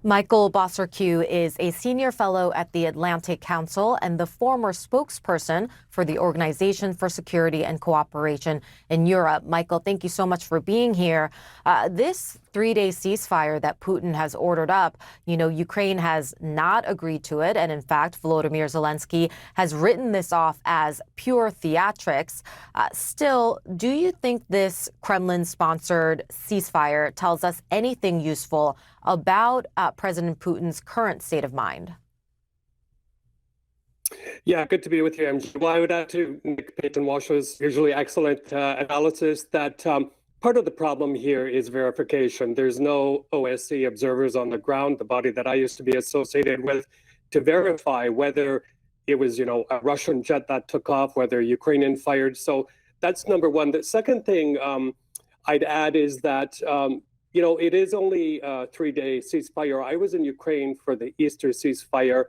Michael Bociurkiw is a senior fellow at the Atlantic Council and the former spokesperson for the Organization for Security and Cooperation in Europe. Michael, thank you so much for being here. This three-day ceasefire that Putin has ordered up, Ukraine has not agreed to it. And in fact, Volodymyr Zelensky has written this off as pure theatrics. Still, do you think this Kremlin-sponsored ceasefire tells us anything useful about President Putin's current state of mind? Yeah, good to be with you, MJ. Well, I would add to Nick Payton-Walsh's usually excellent analysis that part of the problem here is verification. There's no OSCE observers on the ground, the body that I used to be associated with, to verify whether it was, a Russian jet that took off, whether Ukrainian fired. So that's number one. The second thing I'd add is that it is only a 3-day ceasefire. I was in Ukraine for the Easter ceasefire.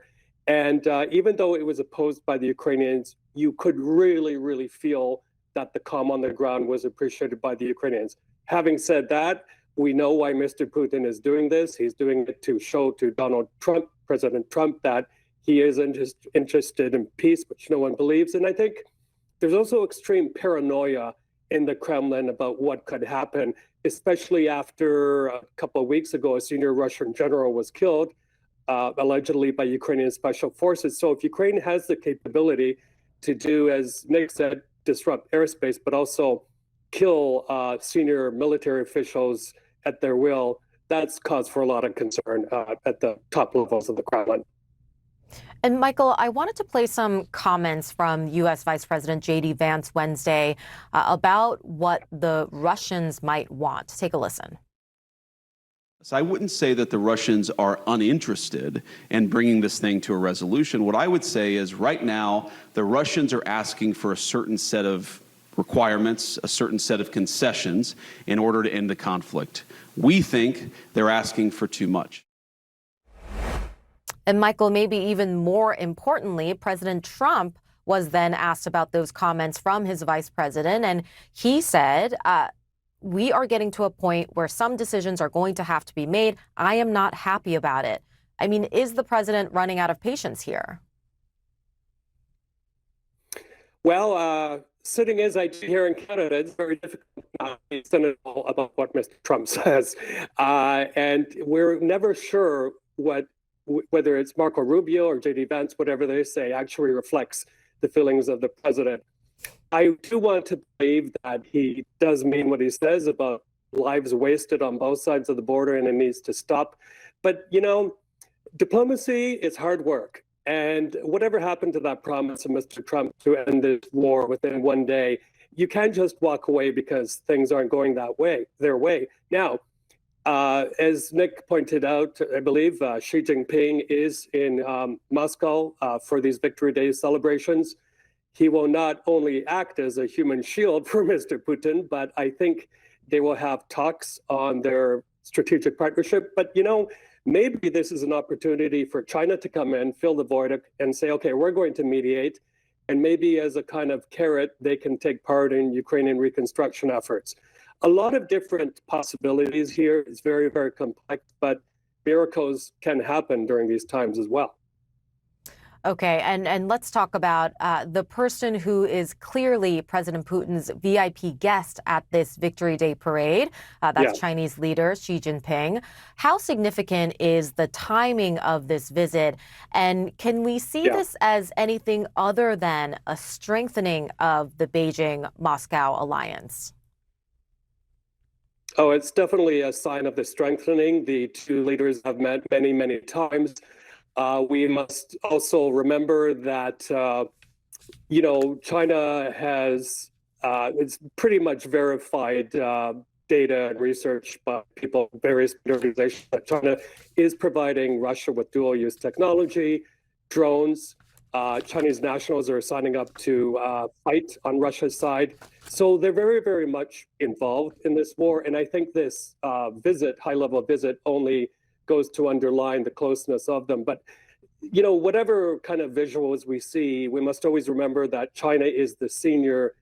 And even though it was opposed by the Ukrainians, you could really, really feel that the calm on the ground was appreciated by the Ukrainians. Having said that, we know why Mr. Putin is doing this. He's doing it to show to President Trump, that he is interested in peace, which no one believes. And I think there's also extreme paranoia in the Kremlin about what could happen, especially after a couple of weeks ago, a senior Russian general was killed, allegedly by Ukrainian special forces. So if Ukraine has the capability to do, as Nick said, disrupt airspace, but also kill senior military officials at their will, that's cause for a lot of concern at the top levels of the Kremlin. And Michael, I wanted to play some comments from U.S. Vice President J.D. Vance Wednesday about what the Russians might want. Take a listen. So I wouldn't say that the Russians are uninterested in bringing this thing to a resolution. What I would say is right now, the Russians are asking for a certain set of requirements, a certain set of concessions in order to end the conflict. We think they're asking for too much. And Michael, maybe even more importantly, President Trump was then asked about those comments from his vice president, and he said, we are getting to a point where some decisions are going to have to be made. I am not happy about it. I mean, is the president running out of patience here? Well, sitting as I do here in Canada, it's very difficult to be cynical about what Mr. Trump says. And we're never sure whether it's Marco Rubio or J.D. Vance, whatever they say, actually reflects the feelings of the president. I do want to believe that he does mean what he says about lives wasted on both sides of the border and it needs to stop. But, diplomacy is hard work. And whatever happened to that promise of Mr. Trump to end this war within one day, you can't just walk away because things aren't going their way. Now, as Nick pointed out, I believe Xi Jinping is in Moscow for these Victory Day celebrations. He will not only act as a human shield for Mr. Putin, but I think they will have talks on their strategic partnership. But, maybe this is an opportunity for China to come in, fill the void, and say, okay, we're going to mediate. And maybe as a kind of carrot, they can take part in Ukrainian reconstruction efforts. A lot of different possibilities here. It's very, very complex, but miracles can happen during these times as well. Okay, and let's talk about the person who is clearly President Putin's VIP guest at this Victory Day parade. That's Chinese leader Xi Jinping. How significant is the timing of this visit? And can we see this as anything other than a strengthening of the Beijing-Moscow alliance? Oh, it's definitely a sign of the strengthening. The two leaders have met many, many times. We must also remember that, China has, it's pretty much verified data and research by people, various organizations, that China is providing Russia with dual-use technology, drones. Chinese nationals are signing up to fight on Russia's side. So they're very, very much involved in this war. And I think this high-level visit, only goes to underline the closeness of them. But, whatever kind of visuals we see, we must always remember that China is the senior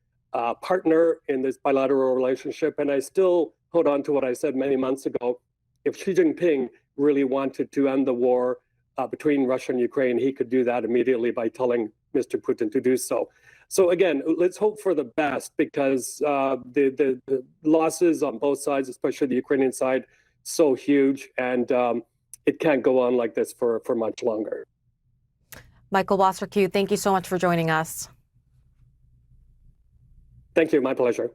partner in this bilateral relationship. And I still hold on to what I said many months ago. If Xi Jinping really wanted to end the war between Russia and Ukraine, he could do that immediately by telling Mr. Putin to do so. So again, let's hope for the best, because the losses on both sides, especially the Ukrainian side, so huge, and it can't go on like this for much longer. Michael Bociurkiw, thank you so much for joining us. Thank you. My pleasure.